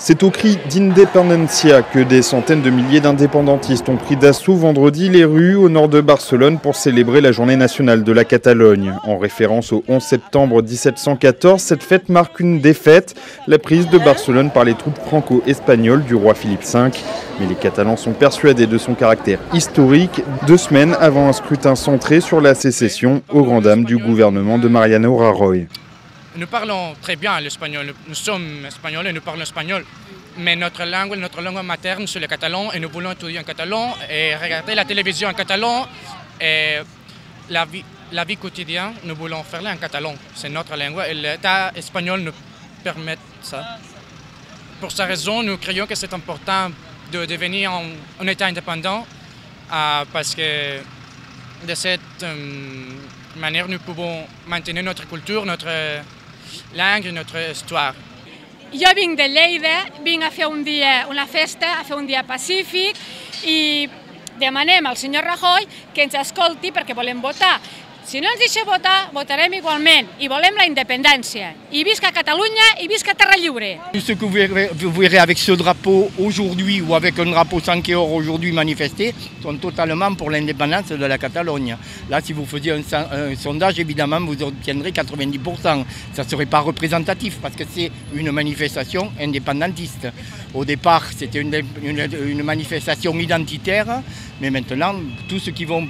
C'est au cri d'Independencia que des centaines de milliers d'indépendantistes ont pris d'assaut vendredi les rues au nord de Barcelone pour célébrer la journée nationale de la Catalogne. En référence au 11 septembre 1714, cette fête marque une défaite, la prise de Barcelone par les troupes franco-espagnoles du roi Philippe V. Mais les Catalans sont persuadés de son caractère historique, 2 semaines avant un scrutin centré sur la sécession, aux grandes dames du gouvernement de Mariano Rajoy. Nous parlons très bien l'espagnol, nous sommes espagnols et nous parlons espagnol, mais notre langue materne, c'est le catalan et nous voulons étudier en catalan et regarder la télévision en catalan et la vie quotidienne, nous voulons faire en catalan, c'est notre langue et l'État espagnol nous permet ça. Pour cette raison, nous croyons que c'est important de devenir un État indépendant parce que de cette manière, nous pouvons maintenir notre culture, notre langue, notre histoire. Jo vinc de Lleida, vinc a fer una festa, a fer un dia pacífic i demanem al senyor Rajoy que ens escolti perquè volem votar. Si no ens deixa votar, votarem igualment i volem la independència. I visca Catalunya i visca Terra Lliure. Ce que vous verrez avec ce drapeau aujourd'hui ou avec un drapeau Sanqueor aujourd'hui manifesté sont totalement pour l'indépendance de la Catalogne. Là, si vous faisiez un sondage, évidemment, vous obtiendrez 90%. Ça ne serait pas représentatif parce que c'est une manifestation indépendantiste. Au départ, c'était une manifestation identitaire, mais maintenant, tous ceux qui vont...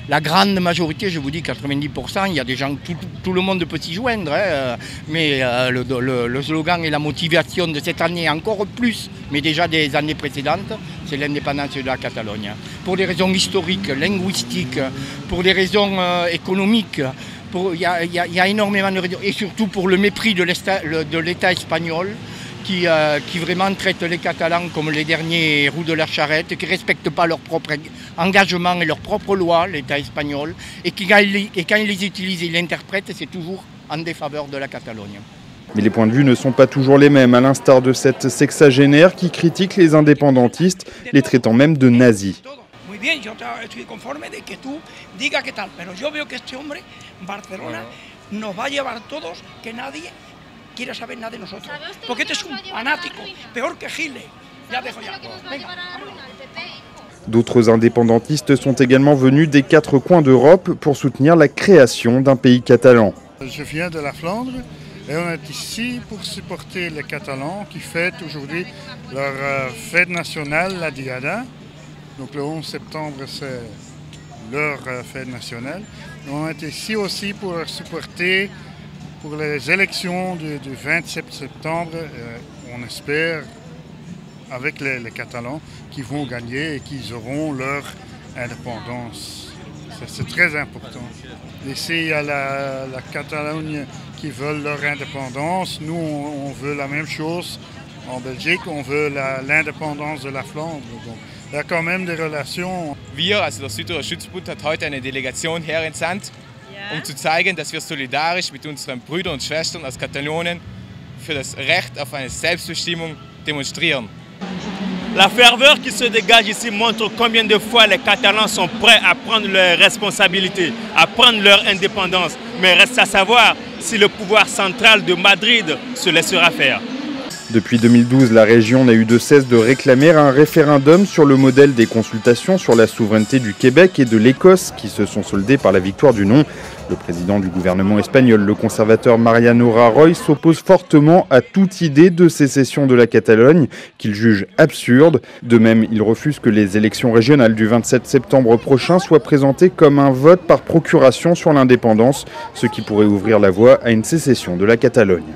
La grande majorité, je vous dis 90%, il y a des gens, tout le monde peut s'y joindre, hein, mais le slogan et la motivation de cette année encore plus, mais déjà des années précédentes, c'est l'indépendance de la Catalogne. Pour des raisons historiques, linguistiques, pour des raisons économiques, il y a énormément de raisons, et surtout pour le mépris de l'État espagnol, qui vraiment traite les Catalans comme les derniers roues de la charrette, qui ne respectent pas leur propre engagement et leurs propres lois, l'État espagnol, et quand ils les utilisent et l'interprètent, c'est toujours en défaveur de la Catalogne. Mais les points de vue ne sont pas toujours les mêmes, à l'instar de cette sexagénaire qui critique les indépendantistes, les traitant même de nazis. Muy bien, yo estoy conforme de que tú digas qué tal, pero yo veo que este hombre, Barcelona, nos va a llevar todos, que nadie quiere saber nada de nosotros. Porque este es un fanático, peor que Giles. Ya dejo ya. Venga. D'autres indépendantistes sont également venus des 4 coins d'Europe pour soutenir la création d'un pays catalan. Je viens de la Flandre et on est ici pour supporter les Catalans qui fêtent aujourd'hui leur fête nationale, la Diada. Donc le 11 septembre, c'est leur fête nationale. Et on est ici aussi pour supporter pour les élections du 27 septembre. On espère avec les Catalans qui vont gagner et qu'ils auront leur indépendance. C'est très important. Ici, il y a la Catalogne qui veut leur indépendance. Nous, on veut la même chose. En Belgique, on veut l'indépendance de la Flandre. Donc, il y a quand même des relations. Wir, also der Südtiroler Schützenbund, hat heute eine Delegation herentsandt, zu zeigen, dass wir solidarisch mit unseren Brüdern und Schwestern aus Katalonien für das Recht auf eine Selbstbestimmung demonstrieren. La ferveur qui se dégage ici montre combien de fois les Catalans sont prêts à prendre leurs responsabilités, à prendre leur indépendance. Mais reste à savoir si le pouvoir central de Madrid se laissera faire. Depuis 2012, la région n'a eu de cesse de réclamer un référendum sur le modèle des consultations sur la souveraineté du Québec et de l'Écosse qui se sont soldées par la victoire du non. Le président du gouvernement espagnol, le conservateur Mariano Rajoy, s'oppose fortement à toute idée de sécession de la Catalogne, qu'il juge absurde. De même, il refuse que les élections régionales du 27 septembre prochain soient présentées comme un vote par procuration sur l'indépendance, ce qui pourrait ouvrir la voie à une sécession de la Catalogne.